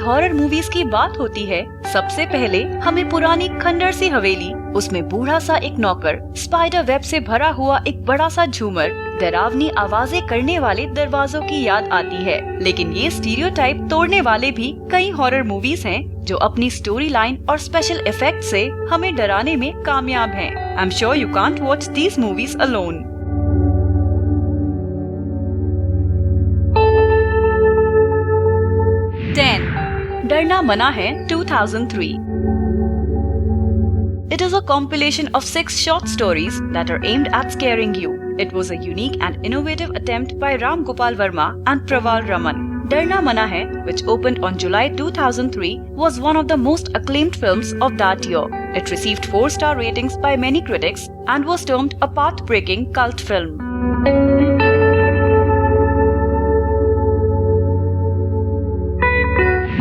Horror movies की बात होती है, सबसे पहले हमें पुरानी खंडर सी हवेली, उसमें बूढ़ा सा एक नौकर, स्पाइडर वेब से भरा हुआ एक बड़ा सा झूमर, डरावनी आवाजें करने वाले दरवाजों की याद आती है। लेकिन ये स्टीरियोटाइप तोड़ने वाले भी कई हॉरर मूवीज हैं जो अपनी स्टोरी लाइन और स्पेशल इफेक्ट से हमें डराने में कामयाब हैं। I am sure you can't watch these movies alone. डरना मना है 2003. It is a compilation of 6 short stories that are aimed at scaring you. It was a unique and innovative attempt by Ram Gopal Verma and Praval Raman. Darna Mana Hai, which opened on July 2003, was one of the most acclaimed films of that year. It received 4-star ratings by many critics and was termed a path-breaking cult film.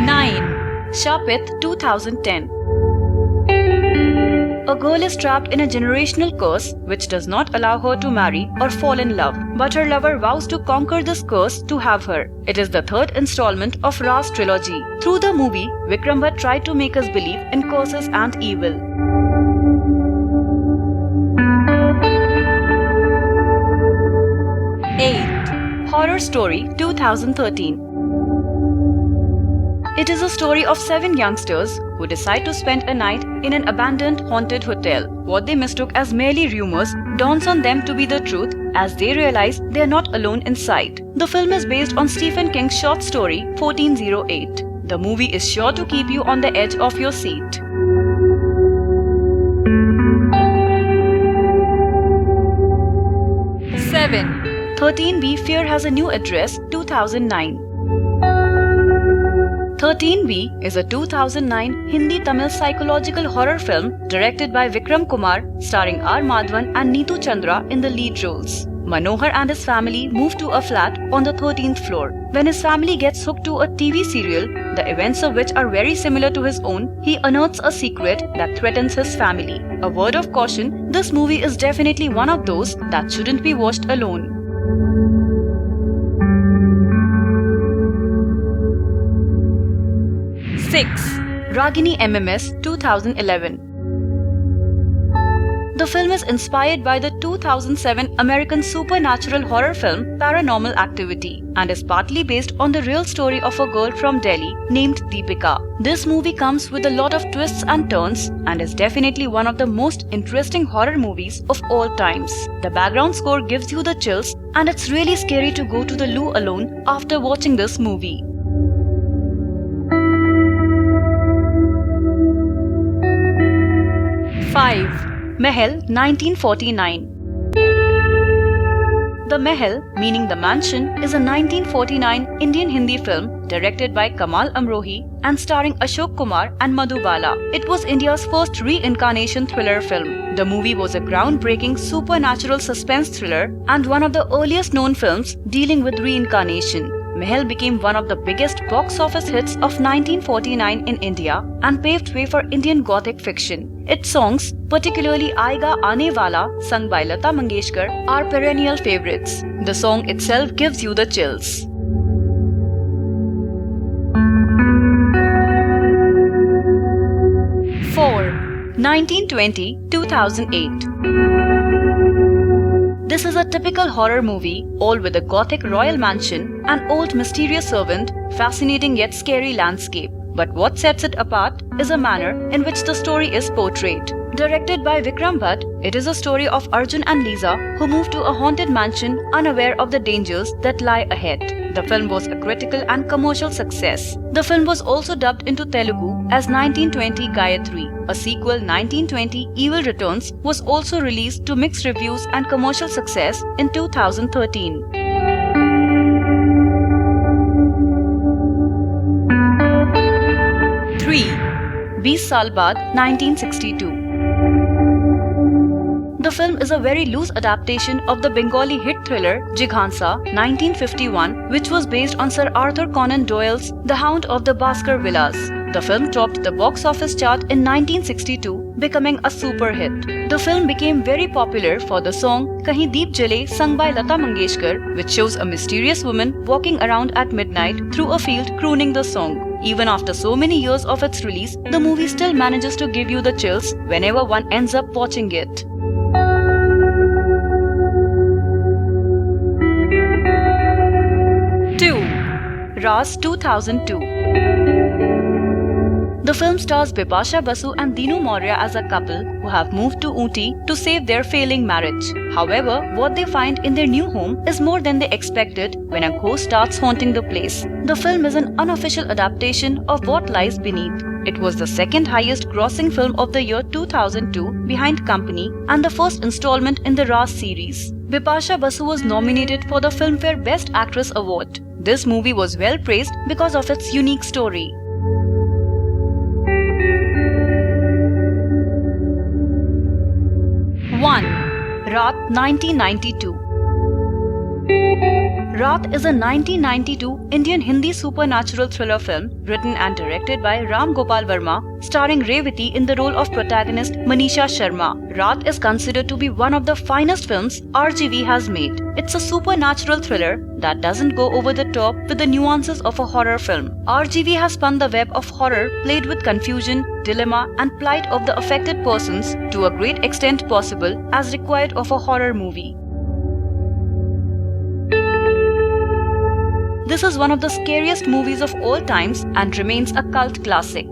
9. Sharpith 2010. A girl is trapped in a generational curse which does not allow her to marry or fall in love, but her lover vows to conquer this curse to have her. It is the 3rd installment of Ra's trilogy. Through the movie, Vikram Bhatt tried to make us believe in curses and evil. 8. Horror Story 2013. It is a story of 7 youngsters who decide to spend a night in an abandoned haunted hotel. What they mistook as merely rumors dawns on them to be the truth as they realize they are not alone inside. The film is based on Stephen King's short story 1408. The movie is sure to keep you on the edge of your seat. 7. 13B Fear Has a New Address 2009. 13B is a 2009 Hindi-Tamil psychological horror film directed by Vikram Kumar, starring R. Madhavan and Neetu Chandra in the lead roles. Manohar and his family move to a flat on the 13th floor. When his family gets hooked to a TV serial, the events of which are very similar to his own, he unearths a secret that threatens his family. A word of caution, this movie is definitely one of those that shouldn't be watched alone. 6. Ragini MMS 2011. The film is inspired by the 2007 American supernatural horror film Paranormal Activity and is partly based on the real story of a girl from Delhi named Deepika. This movie comes with a lot of twists and turns and is definitely one of the most interesting horror movies of all times. The background score gives you the chills and it's really scary to go to the loo alone after watching this movie. 5. Mahal 1949. The Mahal, meaning the mansion, is a 1949 Indian Hindi film directed by Kamal Amrohi and starring Ashok Kumar and Madhubala. It was India's first reincarnation thriller film. The movie was a groundbreaking supernatural suspense thriller and one of the earliest known films dealing with reincarnation. Mahal became one of the biggest box office hits of 1949 in India and paved way for Indian Gothic fiction. Its songs, particularly Aayega Aane Wala, sung by Lata Mangeshkar, are perennial favorites. The song itself gives you the chills. 4. 1920-2008. This is a typical horror movie, all with a gothic royal mansion, an old mysterious servant, fascinating yet scary landscape. But what sets it apart is a manner in which the story is portrayed. Directed by Vikram Bhatt, it is a story of Arjun and Lisa who move to a haunted mansion unaware of the dangers that lie ahead. The film was a critical and commercial success. The film was also dubbed into Telugu as 1920 Gayatri. A sequel, 1920 Evil Returns, was also released to mixed reviews and commercial success in 2013. 3. 20 Saal Baad 1962. The film is a very loose adaptation of the Bengali hit thriller Jighansa 1951, which was based on Sir Arthur Conan Doyle's The Hound of the Baskervillas. The film topped the box office chart in 1962, becoming a super hit. The film became very popular for the song Kahin Deep Jale sung by Lata Mangeshkar, which shows a mysterious woman walking around at midnight through a field crooning the song. Even after so many years of its release, the movie still manages to give you the chills whenever one ends up watching it. 2. Raaz 2002. The film stars Bipasha Basu and Dinu Maurya as a couple who have moved to Ooty to save their failing marriage. However, what they find in their new home is more than they expected when a ghost starts haunting the place. The film is an unofficial adaptation of What Lies Beneath. It was the second highest grossing film of the year 2002 behind Company and the first installment in the Raaz series. Bipasha Basu was nominated for the Filmfare Best Actress Award. This movie was well praised because of its unique story. 1. Raat 1992. Raat is a 1992 Indian Hindi supernatural thriller film written and directed by Ram Gopal Verma, starring Revati in the role of protagonist Manisha Sharma. Raat is considered to be one of the finest films RGV has made. It's a supernatural thriller that doesn't go over the top with the nuances of a horror film. RGV has spun the web of horror played with confusion, dilemma and plight of the affected persons to a great extent possible as required of a horror movie. This is one of the scariest movies of all times and remains a cult classic.